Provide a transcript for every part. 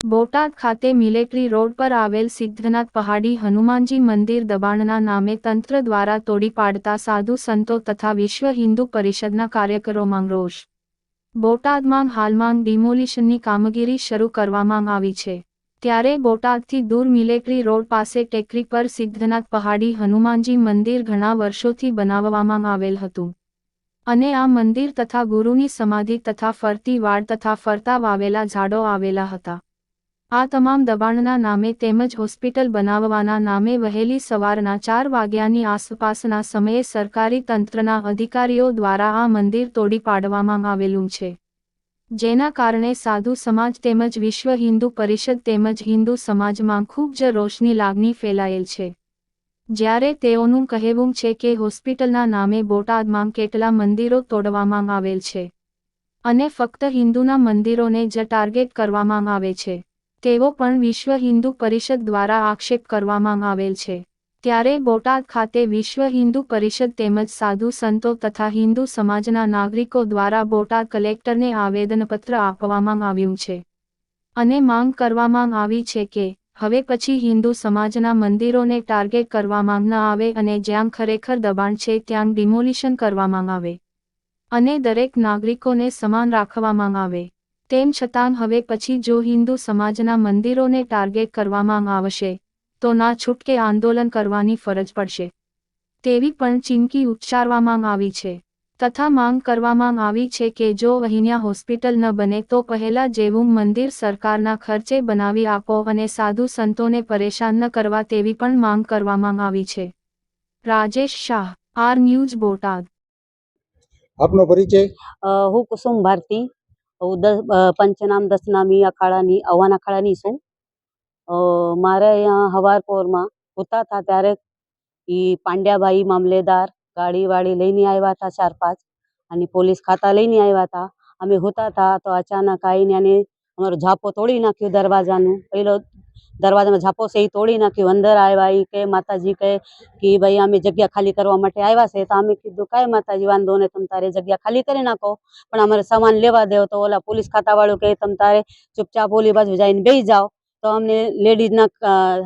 બોટાદ ખાતે military road પર આવેલ સિદ્ધનાથ પહાડી હનુમાનજી મંદિર દબાણના નામે તંત્ર દ્વારા તોડી પાડતા સાધુ સંતો તથા વિશ્વ હિન્દુ પરિષદના કાર્યકરોમાં રોષ। બોટાદમાં હાલમાં ડિમોલિશનની કામગીરી શરૂ કરવામાં આવી છે, ત્યારે બોટાદથી દૂર મિલિટરી રોડ પાસે ટેકરી પર સિદ્ધનાથ પહાડી હનુમાનજી મંદિર ઘણા વર્ષોથી બનાવવામાં આવેલ હતું અને આ મંદિર તથા ગુરુની સમાધિ તથા ફરતી વાડ તથા ફરતા વાવેલા ઝાડો આવેલા હતા। આ તમામ દબાણના નામે તેમજ હોસ્પિટલ બનાવવાના નામે વહેલી સવારના 4 વાગ્યાની આસપાસના સમયે સરકારી તંત્રના અધિકારીઓ દ્વારા આ મંદિર તોડી પાડવામાં આવેલું છે, જેના કારણે સાધુ સમાજ તેમજ વિશ્વ હિન્દુ પરિષદ તેમજ હિન્દુ સમાજમાં ખૂબ જ રોષની લાગણી ફેલાયેલ છે। જ્યારે તેઓનું કહેવું છે કે હોસ્પિટલના નામે બોટાદમાં કેટલા મંદિરો તોડવામાં આવેલ છે અને ફક્ત હિન્દુના મંદિરોને જ ટાર્ગેટ કરવામાં આવે છે, તેવો પણ વિશ્વ હિન્દુ પરિષદ દ્વારા આક્ષેપ કરવામાં આવેલ છે। ત્યારે બોટાદ ખાતે વિશ્વ હિન્દુ પરિષદ તેમજ સાધુ સંતો તથા હિન્દુ સમાજના નાગરિકો દ્વારા બોટાદ કલેક્ટરને આવેદનપત્ર આપવામાં આવ્યું છે અને માંગ કરવામાં આવી છે કે હવે પછી હિન્દુ સમાજના મંદિરોને ટાર્ગેટ કરવામાં ન આવે અને જ્યાં ખરેખર દબાણ છે ત્યાં ડિમોલિશન કરવામાં આવે અને દરેક નાગરિકોને સમાન રાખવામાં આવે। તેમ છતાં હવે પછી જો હિન્દુ સમાજના મંદિરોને ટાર્ગેટ કરવામાં આવશે તો ના છૂટકે આંદોલન કરવાની ફરજ પડશે તેવી પણ ચીમકી ઉચ્ચારવામાં આવી છે તથા માંગ કરવામાં આવી છે કે જો અહીંયા હોસ્પિટલ ન બને તો પહેલા જેવું મંદિર સરકારના ખર્ચે બનાવી આપો અને સાધુ સંતોને પરેશાન ન કરવા તેવી પણ માંગ કરવામાં આવી છે। Rajesh Shah, R News, Botad. આપનો પરિચય? હું કુસુમ ભારતી, હું પંચનામ દસનામી અખાડાની અવાન અખાડાની છું। મારે અહીંયા હવારપોરમાં હોતા હતા ત્યારે પાંડ્યાભાઈ મામલેદાર ગાડી વાડી લઈને આવ્યા હતા 4-5 અને પોલીસ ખાતા લઈને આવ્યા હતા। અમે હોતા હતા તો અચાનક આવીને અને અમારો ઝાપો તોડી નાખ્યો, દરવાજાનું પહેલો દરવાજામાં ઝાપો છે એ તોડી નાખ્યું। અંદર આવ્યા એ કે માતાજી કહે કે ભાઈ અમે જગ્યા ખાલી કરવા માટે આવ્યા છે, તો અમે કીધું કાંઈ માતાજી વાંધો ને તમે તારે જગ્યા ખાલી કરી નાખો પણ અમારે સામાન લેવા દેવો। તો ઓલા પોલીસ ખાતાવાળું કહે તમે તારે ચૂપચાપ ઓલી બાજુ જઈને બેસી જાઓ, તો અમને લેડીઝના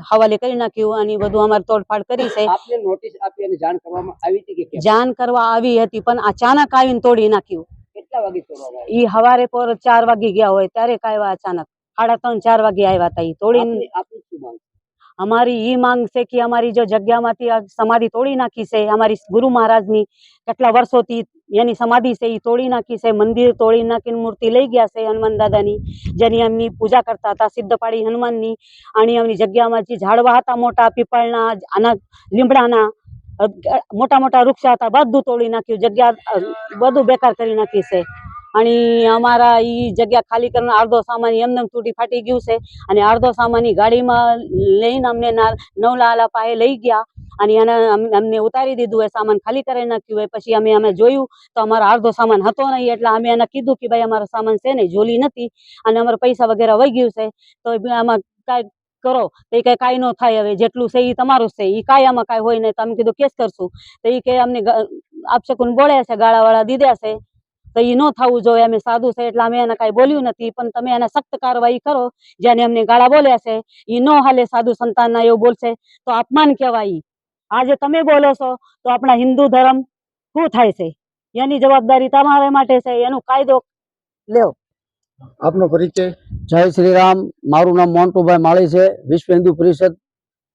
હવાલે કરી નાખ્યું અને બધું અમારે તોડફાડ કરી છે। આપને નોટિસ આપી અને જાણ કરવામાં આવી હતી કે જાણ કરવા આવી હતી પણ અચાનક આવીને તોડી નાખ્યું। કેટલા વાગે તોડવામાં ઈ હવારે પર 4 વાગી ગયા હોય ત્યારે કાંઈ અચાનક 3:30-4 વાગે આવ્યા હતા ઈ તોડીને। આપની શું માંગ? અમારી ઈ માંગ છે કે અમારી જો જગ્યામાંથી સમાધિ તોડી નાખી છે, અમારી ગુરુ મહારાજની કેટલા વર્ષોથી એની સમાધિ છે એ તોડી નાખી છે, મંદિર તોડી નાખીને મૂર્તિ લઈ ગયા છે હનુમાન દાદાની, જેની એમની પૂજા કરતા હતા સિદ્ધપાડી હનુમાનની। અને એમની જગ્યામાં જે ઝાડવા હતા મોટા પીપળના, આના લીમડાના મોટા મોટા વૃક્ષ હતા બધું તોડી નાખ્યું, જગ્યા બધું બેકાર કરી નાખી છે। અને અમારા ઈ જગ્યા ખાલી કરીને અડધો સામાન એમને તૂટી ફાટી ગયું છે અને અડધો સામાન ગાડીમાં લઈને અમને નવલાલા પાસે લઈ ગયા અને એને અમને ઉતારી દીધું હોય, સામાન ખાલી કરી નાખ્યું હોય। પછી અમે જોયું તો અમારો અડધો સામાન હતો નહીં, એટલે અમે એને કીધું કે ભાઈ અમારો સામાન છે નહીં, ઝોલી નથી અને અમારા પૈસા વગેરે વહી ગયું છે, તો આમાં કાંઈ કરો। તો એ કઈ કાંઈ ન થાય, હવે જેટલું છે એ તમારું છે, એ કાંઈ આમાં કાંઈ હોય નહીં, તો અમે કીધું કેસ કરશું। તો એ કે અમને આપશકુન બોલ્યા છે, ગાળાવાળા દીધા છે, તો એ ન થવું જોઈએ, અમે સાધુ છે એટલે અમે એને કાંઈ બોલ્યું નથી, પણ તમે એને સખ્ત કાર્યવાહી કરો। જેને અમને ગાળા બોલ્યા છે એ ન હાલે, સાધુ સંતાનના એવું બોલશે તો અપમાન કહેવાય। આજે તમે બોલો છો તો આપણા હિન્દુ ધર્મ શું થાય છે, એની જવાબદારી તમારા માટે છે, એનો કાયદો લ્યો। આપનો પરિચય? જય શ્રી રામ, મારું નામ મોન્ટુભાઈ માળી છે, વિશ્વ હિન્દુ પરિષદ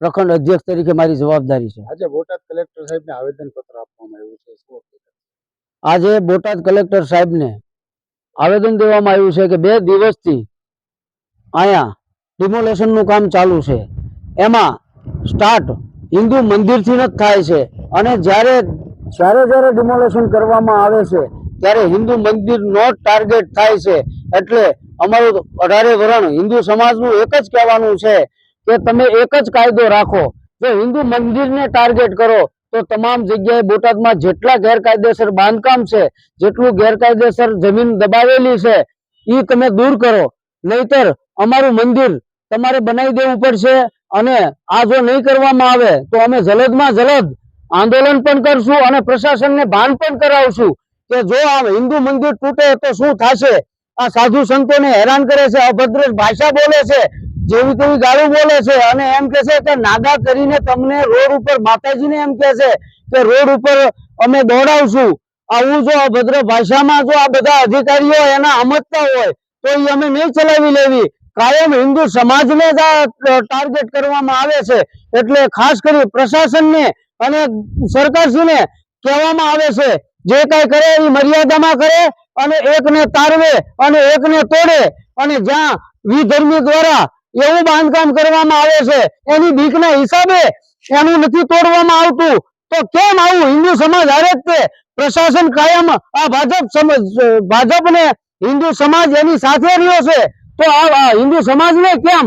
પ્રખંડ અધ્યક્ષ તરીકે મારી જવાબદારી છે। આજે બોટાદ કલેક્ટર સાહેબને આવેદનપત્ર આપવામાં આવ્યું છે, શું? આજે બોટાદ કલેક્ટર સાહેબને આવેદન દેવામાં આવ્યું છે કે 2 દિવસથી અહીંયા ડિમોલેશનનું કામ ચાલુ છે, એમાં સ્ટાર્ટ હિન્દુ મંદિરથી જ થાય છે અને જ્યારે ડિમોલેશન કરવામાં આવે છે ત્યારે હિન્દુ મંદિરનો ટાર્ગેટ થાય છે। એટલે અમારું 18 વરણ હિન્દુ સમાજનું એક જ કહેવાનું છે કે તમે એક જ કાયદો રાખો, જો હિન્દુ મંદિરને ટાર્ગેટ કરો તો તમામ જગ્યાએ બોટાદમાં જેટલા ગેરકાયદેસર બાંધકામ છે, જેટલું ગેરકાયદેસર જમીન દબાવેલી છે એ તમે દૂર કરો, નહીતર અમારું મંદિર તમારે બનાવી દેવું પડશે। અને આ જો નહીં કરવામાં આવે તો અમે જલદમાં જલદ આંદોલન પણ કરશું અને પ્રશાસનને ભાન પણ કરાવશું કે જો આ હિન્દુ મંદિર તૂટે તો શું થશે આ સાધુ સંતોને હેરાન કરે છે, અભદ્ર ભાષા બોલે છે, જેવી તેવી ગાળું બોલે છે અને એમ કે છે કે નાગા કરીને તમને રોડ ઉપર માતાજીને એમ કે છે કે રોડ ઉપર અમે દોડાવશું. આવું જો અભદ્ર ભાષામાં જો આ બધા અધિકારીઓ એના સમજતા હોય તો એ અમે નહીં ચલાવી લેવી. કાયમ હિન્દુ સમાજને જ આ ટાર્ગેટ કરવામાં આવે છે. એટલે ખાસ કરી પ્રશાસનને અને સરકારશ્રીને કહેવામાં આવે છે જે કઈ કરે એ મર્યાદામાં કરે અને એકને તારવે અને એકને તોડે. અને જ્યાં વિધર્મી દ્વારા એવું બાંધકામ કરવામાં આવે છે એની બીકના હિસાબે એનું નથી તોડવામાં આવતું, તો કેમ આવું હિન્દુ સમાજ હારે જ તે પ્રશાસન કાયમ આ ભાજપ ને હિન્દુ સમાજ એની સાથે રહ્યો છે, તો આ હિન્દુ સમાજને કેમ